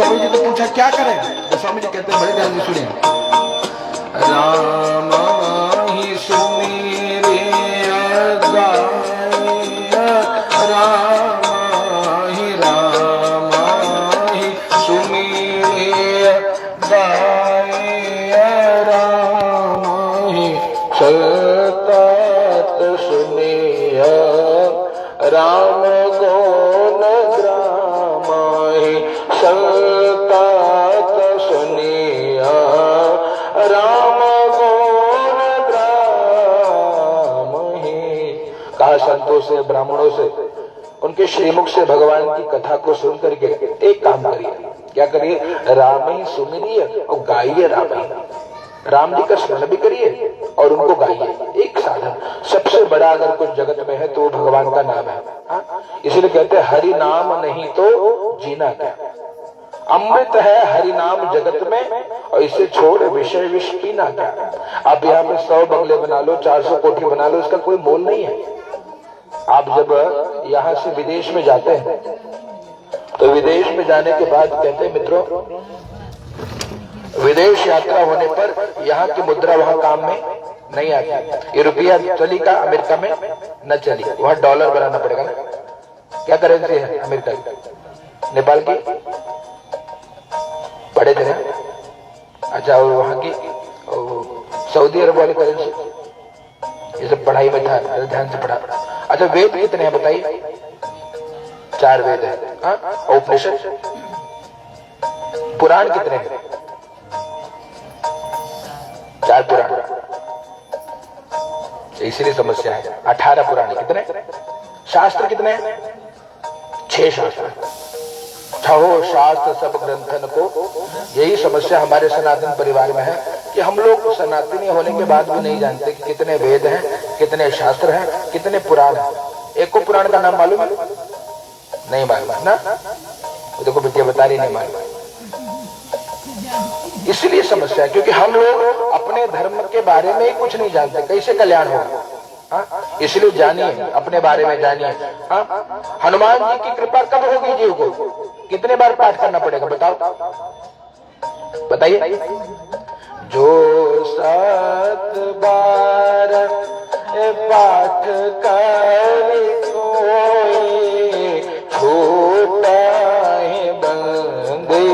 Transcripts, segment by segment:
गोस्वामी जी ने पूछा क्या करें? गोस्वामी जी कहते हैं, बड़े ध्यान से सुनिए, राम ही सुमिरे गाय, राम ही सुमिरे गाय, राम ही सतत सुनिय, राम गुण ग्राम ही सतत सुनिय, राम गुण ग्राम ही। कहा संतों से, ब्राह्मणों से, उनके श्रीमुख से भगवान की कथा को सुन करके एक काम करिए। क्या करिए? राम ही सुमिरिए और गाइए राम ही। राम जी का स्मरण भी करिए और उनको गाइए। एक साधन सबसे बड़ा अगर कुछ जगत में है तो भगवान का नाम है। इसलिए कहते हैं हरि नाम नहीं तो जीना क्या। अमृत है हरि नाम जगत में, और इसे छोड़ विषय विष पीना क्या। आप यहाँ पे 100 बंगले बना लो, 400 कोठी बना लो, इसका कोई मोल नहीं है। आप जब यहाँ से विदेश में जाते हैं तो विदेश में जाने के बाद कहते हैं मित्रों, विदेश यात्रा होने पर यहाँ की मुद्रा वहां काम में नहीं आती। ये रुपया चली का अमेरिका में न चली, वहां डॉलर बनाना पड़ेगा ना। क्या करेंसी है अमेरिका की? नेपाल की पढ़े थे? अच्छा, और वहां की सऊदी अरब वाली करेंसी? ये सब पढ़ाई में था, ध्यान से पढ़ा। अच्छा, वेद कितने हैं बताइए? 4 वेद है। उपनिषद, पुराण कितने हैं? 4 पुराण। इसलिए समस्या है। 18 पुराण कितने? शास्त्र कितने? 6 शास्त्र। 6 शास्त्र सब ग्रंथन को। यही समस्या हमारे सनातन परिवार में है कि हम लोग सनातनी होने के बाद भी नहीं जानते कि कितने वेद हैं, कितने शास्त्र हैं, कितने पुराण हैं। एक को पुराण का नाम मालूम है? नहीं मालूम है ना? देखो बिटिया बता रही नहीं मालूम। इसलिए समस्या है क्योंकि हम लोग अपने धर्म के बारे में ही कुछ नहीं जानते, कैसे कल्याण होगा। इसलिए जानिए, अपने बारे में जानिए। हनुमान जी की कृपा कब होगी जीव को? कितने बार पाठ करना पड़ेगा बताओ, बताइए। जो 7 बार पाठ कर कोई, छूटा है बंदे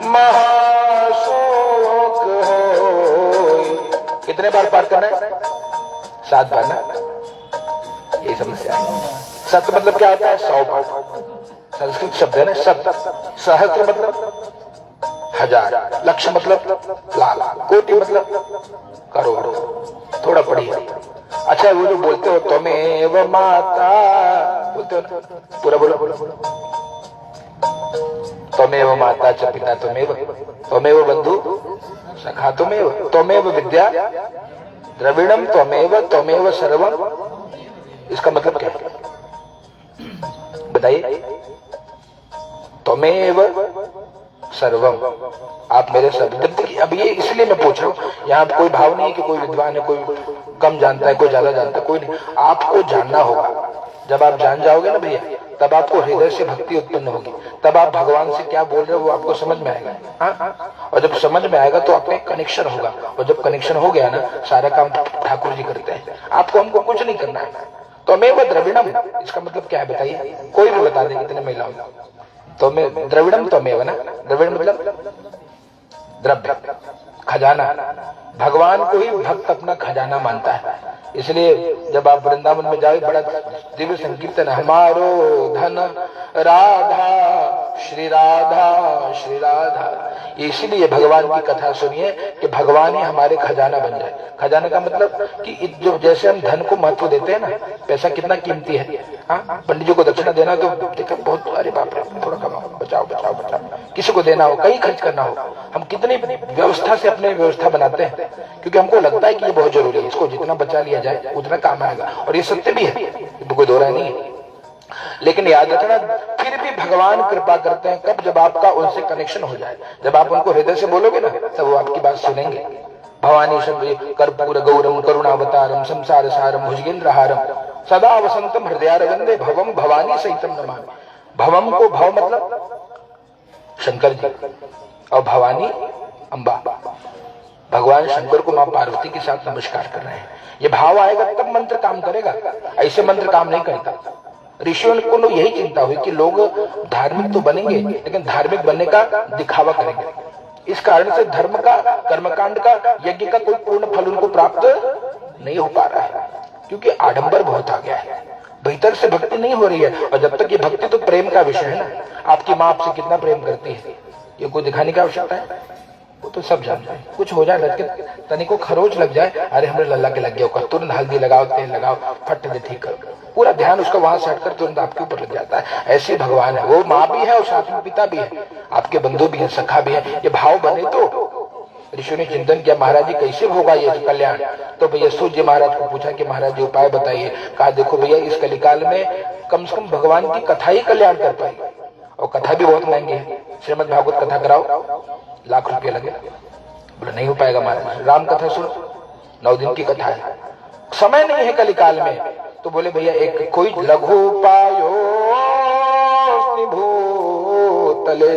महाशोक होय। कितने बार पाठ करना है? 7 बार ना। यही समस्या है। सत मतलब क्या होता है? 100 पाठ। संस्कृत शब्द है ना शब्द। सहस्त्र मतलब 1000, लक्ष मतलब लाख, कोटि मतलब करोड़। थोड़ा पढ़िए। अच्छा, वो जो बोलते हो त्वमेव माता, बोलते हो ना, पूरा बोलो। त्वमेव माता च पिता त्वमेव, त्वमेव बंधु सखा त्वमेव, त्वमेव विद्या द्रविणम त्वमेव, त्वमेव सर्वम। इसका मतलब क्या है बताइए? त्वमेव सर्वम, आप मेरे सब। अब ये इसलिए मैं पूछ रहा हूँ, यहाँ कोई भाव नहीं है कि कोई विद्वान है, कोई कम जानता है, कोई ज्यादा जानता है, कोई नहीं। आपको जानना होगा। जब आप जान जाओगे ना भैया, तब आपको हृदय से भक्ति उत्पन्न होगी। तब आप भगवान से क्या बोल रहे हो वो आपको समझ में आएगा। और जब समझ में आएगा तो आपका कनेक्शन होगा। और जब कनेक्शन हो गया ना, सारा काम ठाकुर जी करते हैं। आपको हमको कुछ नहीं करना है। त्वमेव द्रविणम, इसका मतलब क्या है बताइए? कोई भी बता दे, कितने महिलाओं। तो मैं द्रविड़म त्वमेव ना, द्रविड़ मतलब द्रव्य, खजाना। भगवान को ही भक्त अपना खजाना मानता है। इसलिए जब आप वृंदावन में जाए, बड़ा दिव्य संकीर्तन, हमारो धन राधा श्री राधा श्री राधा। इसलिए भगवान की कथा सुनिए कि भगवान ही हमारे खजाना बन जाए। खजाना का मतलब कि जो जैसे हम धन को महत्व देते हैं ना, पैसा कितना कीमती है। पंडित जी को दक्षिणा देना तो देखो बहुत, अरे बाप रे, थोड़ा कमाओ, बचाओ बचाओ बचाओ। किसी को देना हो, कहीं खर्च करना हो, हम कितनी व्यवस्था से अपने व्यवस्था बनाते हैं, क्योंकि हमको लगता है कि ये बहुत जरूरी है, इसको जितना बचा लिया जाए उतना काम आएगा। और ये सत्य भी है, कोई दो राय नहीं है। लेकिन याद रखना, फिर भी भगवान कृपा करते हैं कब? जब आपका उनसे कनेक्शन हो जाए। जब आप उनको हृदय से बोलोगे ना, तब वो आपकी बात सुनेंगे। भवानी शब्द कर्पूर गौरम करुणावतारम संसार सारम भुजगेंद्रहारम सदा वसंतम हृदयारविंदे भवम भवानी सहितम नमामि। भवम को भव मतलब शंकर जी और भवानी अम्बा। भगवान शंकर को मां पार्वती के साथ नमस्कार कर रहे हैं। ये भाव आएगा तब मंत्र काम करेगा, ऐसे मंत्र काम नहीं करता। ऋषियों को यही चिंता हुई कि लोग धार्मिक तो बनेंगे लेकिन धार्मिक बनने का दिखावा करेंगे। इस कारण से धर्म का, कर्मकांड का, यज्ञ का कोई पूर्ण फल उनको प्राप्त नहीं हो पा रहा है, क्योंकि आडंबर बहुत आ गया है, भीतर से भक्ति नहीं हो रही है। और जब तक ये भक्ति तो प्रेम का विषय है ना, आपकी माँ आपसे कितना प्रेम करती है ये कोई दिखाने की आवश्यकता है, वो तो सब जानते हैं। कुछ हो जाए लग के तनिको खरोच लग जाए, अरे हमने लल्ला के लग गया, तुरंत हल्दी लगाओ, तेल लगाओ, फट दे ठीक कर, पूरा ध्यान उसका वहां से हटकर तुरंत आपके ऊपर लग जाता है। ऐसे भगवान है, वो माँ भी है और साथ में पिता भी है, आपके बंधु भी है, सखा भी है। ये भाव बने तो ऋषि ने चिंतन किया, महाराज जी कैसे होगा ये कल्याण। तो भैया सूर्य जी महाराज को पूछा कि महाराज जी उपाय बताइए। कहा देखो भैया, इस कलिकाल में कम से कम भगवान की कथा ही कल्याण कर पाई, और कथा भी बहुत महंगी है। श्रीमद् भागवत कथा कराओ, लाख रुपया लगे। बोले नहीं हो पाएगा महाराज, राम कथा सुनो, 9 दिन की कथा है, समय नहीं है कलिकाल में। तो बोले भैया एक कोई लघु उपायो भूतले,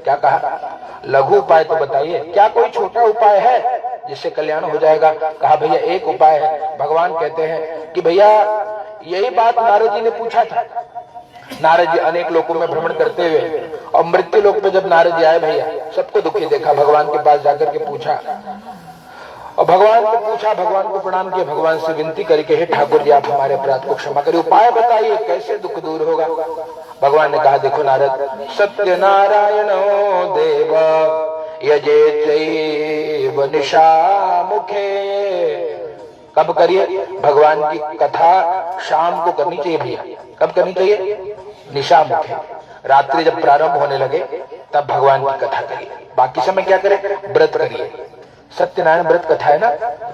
क्या कहा लघु उपाय तो बताइए, क्या कोई छोटा उपाय है जिससे कल्याण हो जाएगा। कहा भैया एक उपाय है। भगवान कहते हैं कि भैया यही बात नारद जी ने पूछा था। नारद जी अनेक लोकों में भ्रमण करते हुए और मृत्यु लोक पे जब नारद जी आए भैया, सबको दुखी देखा, भगवान के पास जाकर के पूछा, और भगवान को पूछा, भगवान को प्रणाम किया, भगवान से विनती करके हे ठाकुर जी आप हमारे अपराध को क्षमा करिए, उपाय बताइए कैसे दुख दूर होगा। भगवान ने कहा देखो नारद, सत्य नारायण देव यजे चैव निशा मुखे। कब करिए, भगवान की कथा शाम को करनी चाहिए भैया। कब करनी चाहिए, निशा मुखे, रात्रि जब प्रारंभ होने लगे तब भगवान की कथा करिए। बाकी समय क्या करें, व्रत करिए। सत्यनारायण व्रत कथा है ना,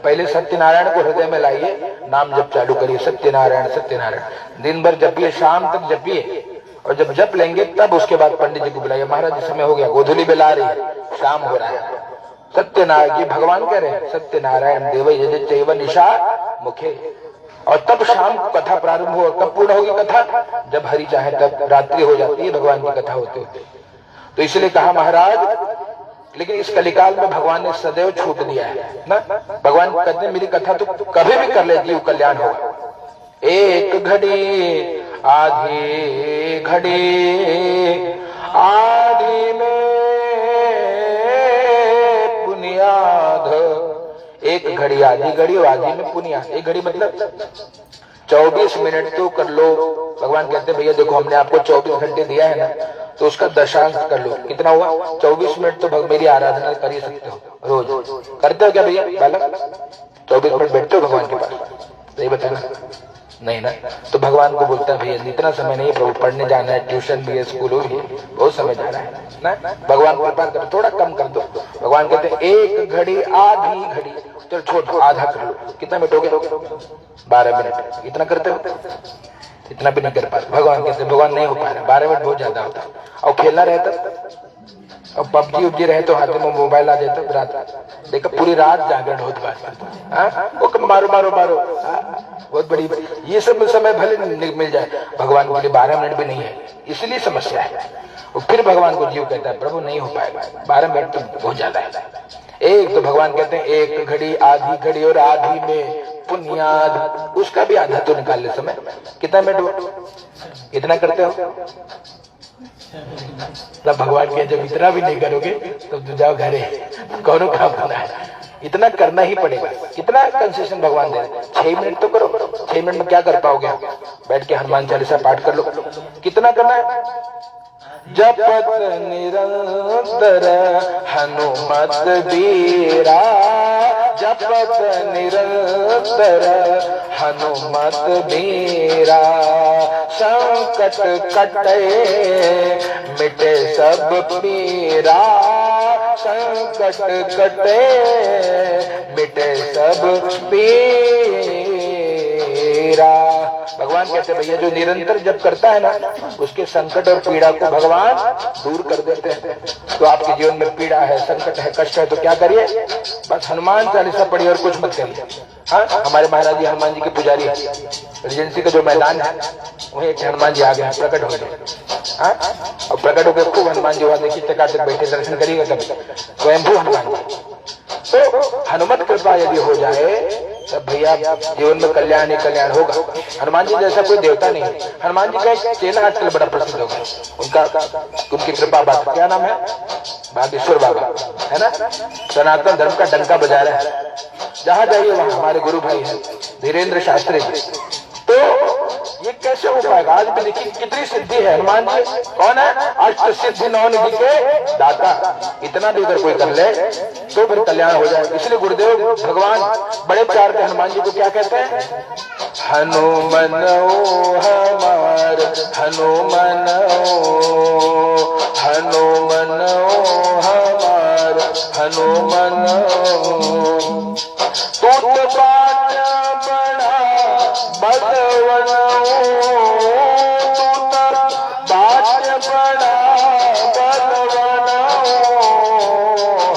पहले सत्यनारायण को हृदय में लाइए, नाम जप चालू करिए, सत्यनारायण सत्यनारायण, दिन भर जपिए, शाम तक जपिए, और जब जप लेंगे तब उसके बाद पंडित जी को बुलाइए, महाराज समय हो गया, गोधूली बेला रही है, शाम हो रहा है। सत्यनारायण जी भगवान कह रहे हैं, सत्यनारायण देव यजे चैव निशा मुखे। और तब शाम को कथा प्रारंभ हो, कब पूर्ण होगी कथा, जब हरि चाहे तब रात्रि हो जाती है भगवान की कथा होते होते। तो इसलिए कहा महाराज, लेकिन इस कलिकाल में भगवान ने सदैव छूट दिया है ना। भगवान कहते हैं मेरी कथा तो कभी भी कर लेती, कल्याण होगा। एक घड़ी आधी घड़ी आधी में पुनियाद, एक घड़ी आधी घड़ी और आधी में पुनियाद। एक घड़ी मतलब 24 मिनट तो कर लो। भगवान कहते हैं भैया देखो हमने आपको 24 घंटे दिया है ना, तो उसका दशांश कर लो, कितना हुआ 24 मिनट तो मेरी आराधना कर ही सकते हो, रोज करते हो क्या भैया बालक, 24 मिनट बैठते हो भगवान के पास, सही बताना नहीं ना। तो भगवान को बोलता है भैया इतना समय नहीं प्रभु, पढ़ने जाना है, ट्यूशन भी है, स्कूल भी है, बहुत समय जा रहा है ना। भगवान कृपा कर थोड़ा कम कर दो। भगवान कहते हैं एक घड़ी आधी घड़ी, चलो छोड़ आधा कर लो, कितना मिनट हो गया 12 मिनट, इतना करते हो, इतना भी नहीं कर पाते। भगवान कहते भगवान नहीं हो पा रहा, 12 मिनट बहुत ज्यादा होता। और खेलना रहता, और पबजी उबजी रहे तो हाथ में मोबाइल आ जाता, रात देखो पूरी रात जागरण होता है, वो मारो मारो मारो, बहुत बड़ी ये सब समय भले मिल जाए, भगवान के लिए 12 मिनट भी नहीं है, इसलिए समस्या है। और फिर भगवान को जीव कहता है प्रभु नहीं हो पाएगा, 12 मिनट तो बहुत ज्यादा है। एक तो भगवान कहते हैं एक घड़ी आधी घड़ी और आधी में पुण्याद, उसका भी आधा तो निकाल ले समय, कितना मिनट इतना करते हो तब भगवान के जब इतना भी नहीं करोगे तब तो जाओ घरे, कौन काम करना है, इतना करना ही पड़ेगा। कितना कंसेशन भगवान दे, 6 मिनट तो करो, 6 मिनट में क्या कर पाओगे, बैठ के हनुमान चालीसा पाठ कर लो, कितना करना है, जपत निरंतर हनुमत बीरा, जपत निरंतर हनुमत बीरा, संकट कटे मिटे सब पीरा, संकट कटे मिटे सब पीरा। भगवान कहते हैं भैया जो निरंतर जप करता है ना, उसके संकट और पीड़ा को भगवान दूर कर देते हैं। तो आपके जीवन में पीड़ा है, संकट है, कष्ट है, तो क्या करिए, बस हनुमान चालीसा पढ़िए और कुछ मत करिए। हाँ, हमारे महाराज जी हनुमान जी के पुजारी है, रेजेंसी का जो मैदान है वहीं एक हनुमान जी आ गए, प्रकट हो गए, हाँ? और प्रकट होकर खूब हनुमान जी वहां देखिए चकाचक बैठे, दर्शन करिएगा कभी स्वयंभू हनुमान जी। तो हनुमत कृपा यदि हो जाए तब भैया जीवन में कल्याण ही कल्याण होगा। हनुमान जी जैसा कोई देवता नहीं है। हनुमान जी का एक चेला आजकल बड़ा प्रसिद्ध होगा, उनकी कृपा बात, क्या नाम है, भागेश्वर बाबा, है ना, सनातन धर्म का डंका बजा रहे हैं, जहां जाइए वहां हमारे गुरु भाई है धीरेन्द्र शास्त्री जी। तो ये कैसे हो पाएगा? आज भी देखिए कितनी सिद्धि है। हनुमान जी कौन है? अष्ट सिद्धि नौ निधि के दाता। इतना भी अगर कोई कर ले तो फिर कल्याण हो जाए। इसलिए गुरुदेव भगवान बड़े प्यार के हनुमान जी को क्या कहते हैं? हनुमन हमार हनुमन हनुमन हमार हनुमन तूत बाच बड़ा बलवन तूत बाच बड़ा बलवन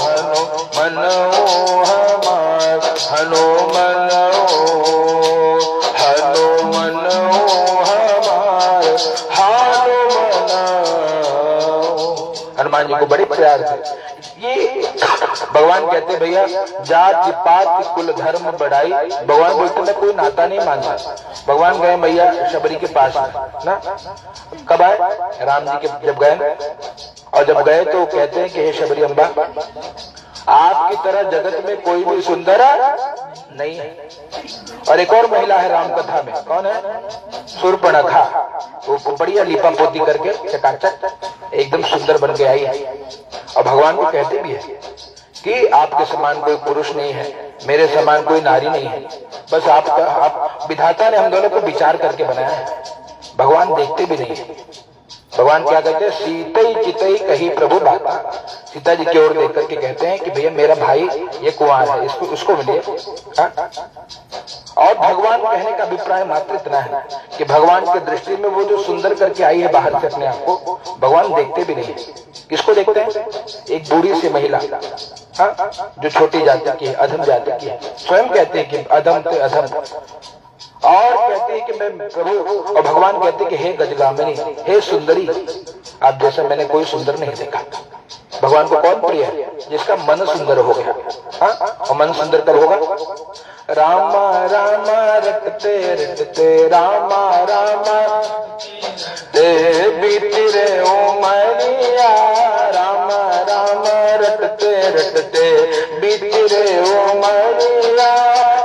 हनुमन हमार हनुमन हनुमन हमार हनुमन। हनुमान जी को बड़े प्यार थे। ये भगवान कहते भैया जाति पात कुल धर्म बढ़ाई। भगवान बोलते मैं कोई नाता नहीं मानता। भगवान गए भैया शबरी के पास ना, कब आए? राम जी के जब गए, और जब गए तो कहते हैं कि हे शबरी अम्बा, आपकी तरह जगत में कोई भी सुंदर नहीं है। और एक और महिला है राम कथा में, कौन है? शूर्पणखा। वो बढ़िया लीपा पोती करके चकाचक एकदम सुंदर बन के आई है। और भगवान को कहते भी है कि आपके समान कोई पुरुष नहीं है, मेरे समान कोई नारी नहीं है, बस आप विधाता ने हम दोनों को विचार करके बनाया है। भगवान देखते भी नहीं है। भगवान क्या कहते हैं? सीतई चितई कही प्रभु बाता। सीता जी की ओर देख करके कहते हैं कि भैया मेरा भाई ये कुंवार है, इसको उसको मिलिए। और भगवान कहने का अभिप्राय मात्र इतना है कि भगवान की दृष्टि में वो जो सुंदर करके आई है बाहर से अपने आप को, भगवान देखते भी नहीं है। किसको देखते हैं? एक बूढ़ी सी महिला, हाँ, जो छोटी जाति की है, अधम जाति की है। स्वयं कहते हैं कि अधम से अधम, और कहते हैं कि मैं प्रभु, और भगवान कहते हैं कि हे गजगामिनी, हे सुंदरी, आप जैसा मैंने कोई सुंदर नहीं देखा। भगवान को कौन प्रिय है? जिसका मन सुंदर हो गया। हाँ? और मन सुंदर कब होगा? रामा रामा रटते रटते रामा रामा ते बीती रे उमरिया, रामा रामा रटते रटते बीती रे उमरिया।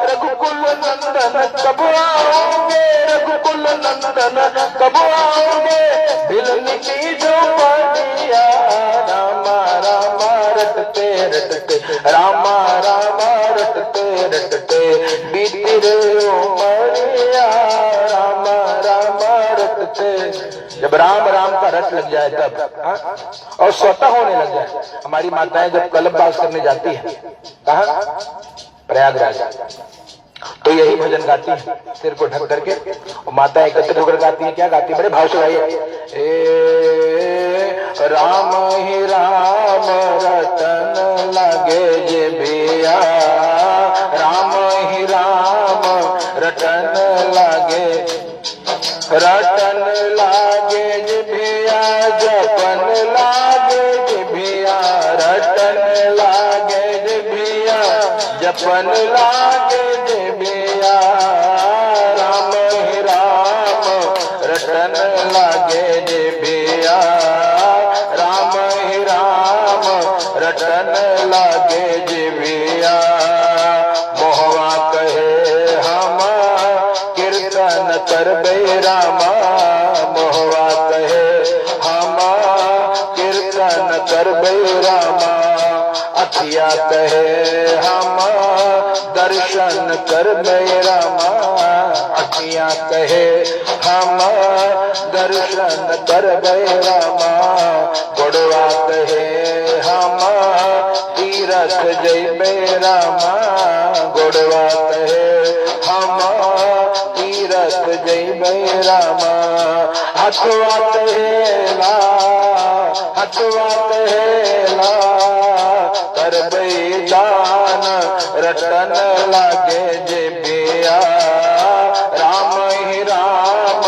रघुकुल नंदन कब आओगे, रघुकुल नंदन कब आओगे, भिलनी की झोपड़िया, रामा रामा रटते रटते रामा रामा रटते रटते बीती रे उमरिया, रामा रामा रटते। जब राम राम का रट लग जाए तब, हाँ? और स्वतः होने लग जाए। हमारी माताएं जब कल्पवास करने जाती है, कहाँ? प्रयागराज, तो यही भजन गाती है सिर को ढक करके, और माता एकत्रित होकर गाती है। क्या गाती है? बड़े भाव से गाइए। राम ही राम रटन लगे जे भिया, राम ही राम रटन लागे, रटन लागे जे भिया, जपन लागे जे भिया, रटन लागे जे भिया, जपन लागे जे भिया, राम ही राम रटन लागे जे भिया, राम ही राम रटन लागे जे भिया। मोहवा कहे हम कीर्तन करबे रामा, मोहवा कहे हम कीर्तन करबे रामा, अखिया कहे हम दर्शन करबे रामा, अखिया कहे हम दर्शन करबे रामा, गोड़वा कहे हम तीरथ जइबे रामा, गोड़वा कहे हम तीरथ जइबे रामा, हथवा कहेला, हथवा कहेला करबे दान, रटन लागे जे भिया, राम ही राम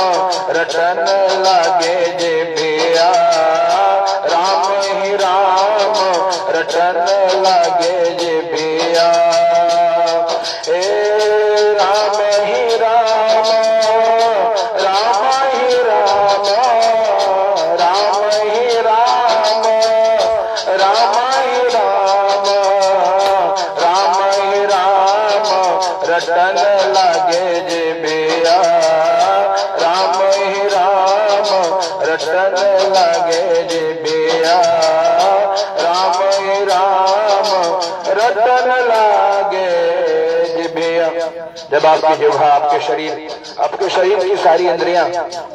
रटन लागे जे भिया, रटन लागे जिभिया। ए राम ही राम, राम ही राम, राम ही राम, राम ही राम, राम ही राम, रटन लागे जिभिया। राम ही राम, रटन लागे जिभिया। राम ही राम, रटन लागे जिभिया। जब आपकी जिह्वा, आपके शरीर की सारी इंद्रियां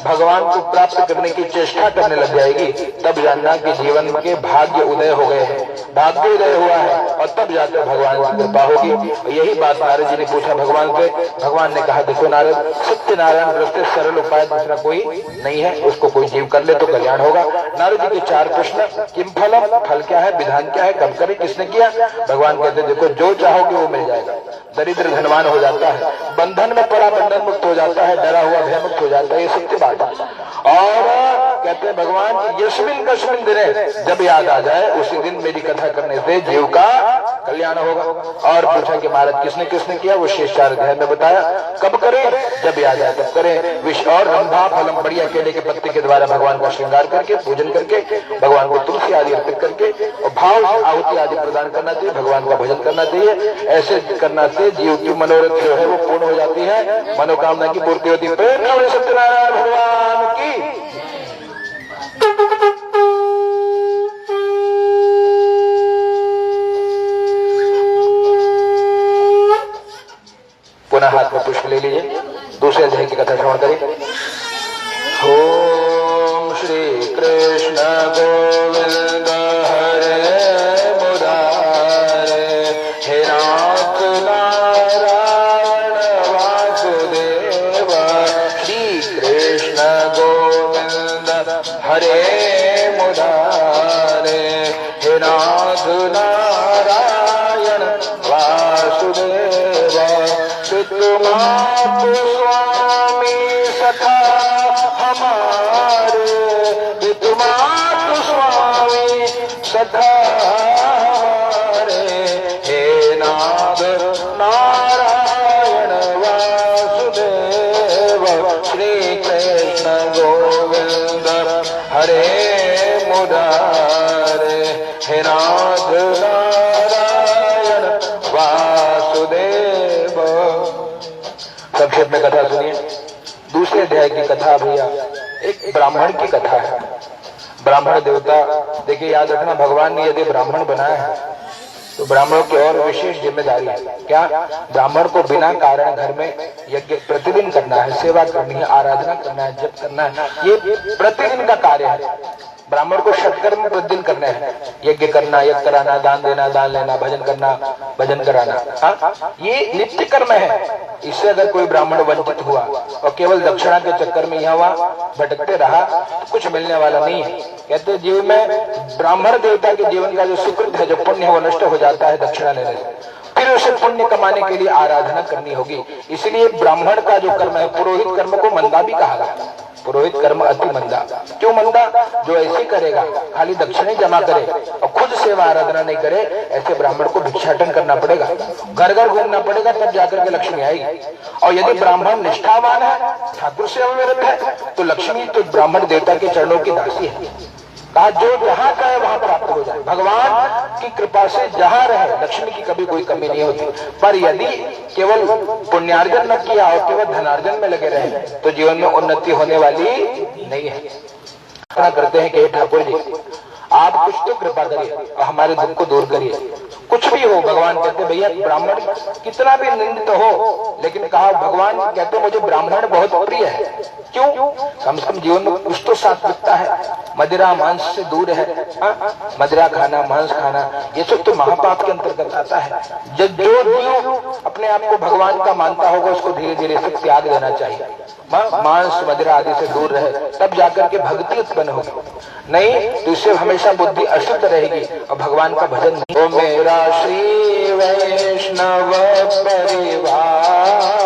भगवान को प्राप्त करने की चेष्टा करने लग जाएगी, तब जानना कि जीवन के भाग्य उदय हो गए हैं, भाग्य उदय हुआ है, और तब जाकर भगवान की कृपा होगी। यही बात नारद जी ने पूछा भगवान से। भगवान ने कहा, देखो नारद, सत्यनारायण व्रत से सरल उपाय दूसरा कोई नहीं है, उसको कोई जीव कर ले तो कल्याण होगा। नारद जी के 4 प्रश्न, किम फलम, फल क्या है, विधान क्या है, कब करे, किसने किया। भगवान कहते देखो जो चाहोगे वो मिल जाएगा। दरिद्र धनवान हो जाता है, बंधन में पड़ा बंधन मुक्त हो जाता है, डरा हुआ भय मुक्त हो जाता है, ये सत्य बात है। और कहते हैं भगवान यस्मिन कस्मिन दिने, जब याद आ जाए उसी दिन मेरी कथा करने से जीव का कल्याण होगा। और पूछा कि महाराज किसने किसने किया, वो शेष 4 अध्याय में बताया। कब करें, जब याद आए तब करें। विष और रंभा फलम, बढ़िया केले के पत्ते के द्वारा भगवान का श्रृंगार करके, पूजन करके, भगवान को तुलसी आदि अर्पित करके और भाव आहुति आदि प्रदान करना चाहिए, भगवान का भजन करना चाहिए। ऐसे करना से जीव की मनोरथ जो है वो पूर्ण हो जाती है, मनोकामना की पूर्ति होती है। प्रेम सत्यनारायण भगवान की। पुनः हाथ में पुष्प ले लीजिए, दूसरे अध्याय की कथा श्रवण करें। ओम श्री कृष्ण गोविंद हरे मुरारे, हे नाथ नारायण वासुदेव। श्री कृष्ण गोविंद हरे मुरारे, हे नाथ नारायण वासुदेव। पितुमातु स्वामी सखा हमारे, पितुमातु स्वामी सखा हमारे, हे नाथ नारायण वासुदेव। श्री कृष्ण गोविंद हरे मुरारे, हे नाथ नारायण वासुदेव। संक्षेप में कथा सुनिए। दूसरे अध्याय की कथा भैया एक ब्राह्मण की कथा है। ब्राह्मण देवता, देखिए याद रखना, भगवान ने यदि ब्राह्मण बनाया है तो ब्राह्मणों की और विशेष जिम्मेदारी है। क्या, ब्राह्मण को बिना कारण घर में यज्ञ प्रतिदिन करना है, सेवा करनी है, आराधना करना है, जप करना है, ये प्रतिदिन का कार्य है। ब्राह्मण को षटकर्म प्रतिदिन करने हैं, यज्ञ करना, यज्ञ कराना, दान देना, दान लेना, भजन करना, भजन कराना, ये नित्य कर्म है। इससे अगर कोई ब्राह्मण वंचित हुआ और केवल दक्षिणा के चक्कर में यहाँ वहाँ भटकते रहा तो कुछ मिलने वाला नहीं है। कहते जीवन में ब्राह्मण देवता के जीवन का जो सुकृत है, जो पुण्य है, वो नष्ट हो जाता है दक्षिणा लेने से। फिर उसे पुण्य कमाने के लिए आराधना करनी होगी। इसलिए ब्राह्मण का जो कर्म है, पुरोहित कर्म को मंदा भी कहा गया। पुरोहित कर्म अति मंदा। क्यों मंदा? जो ऐसे करेगा, खाली दक्षिणे जमा करे और खुद सेवा आराधना नहीं करे, ऐसे ब्राह्मण को भिक्षाटन करना पड़ेगा, घर घर घूमना पड़ेगा, तब जाकर के लक्ष्मी आएगी। और यदि ब्राह्मण निष्ठावान है, ठाकुर सेवा में रत है, तो लक्ष्मी तो ब्राह्मण देवता के चरणों की दासी है। कहा जो जहां का है वहां प्राप्त हो जाए। भगवान की कृपा से जहां रहे लक्ष्मी की कभी कोई कमी नहीं होती। पर यदि केवल पुण्यार्जन न किया और केवल धनार्जन में लगे रहे तो जीवन में उन्नति होने वाली नहीं है। प्रार्थना करते हैं कि ठाकुर जी आप कुछ तो कृपा करिए और हमारे दुख को दूर करिए। कुछ भी हो, भगवान कहते भैया ब्राह्मण कितना भी निंदित हो, लेकिन कहा भगवान कहते मुझे ब्राह्मण बहुत प्रिय है। क्यों? कम से कम जीवन में कुछ तो सात्विकता है, मदिरा मांस से दूर है। मदिरा खाना, मांस खाना, ये सब तो महापाप के अंतर्गत आता है। जो जीव अपने आप को भगवान का मानता होगा उसको धीरे धीरे से त्याग देना चाहिए। मांस मदिरा आदि से दूर रहे, तब जाकर के भक्ति उत्पन्न होगी। नहीं तो इससे हमेशा बुद्धि अशुद्ध रहेगी और भगवान का भजन नहीं। ओ मेरा श्री वैष्णव परिवार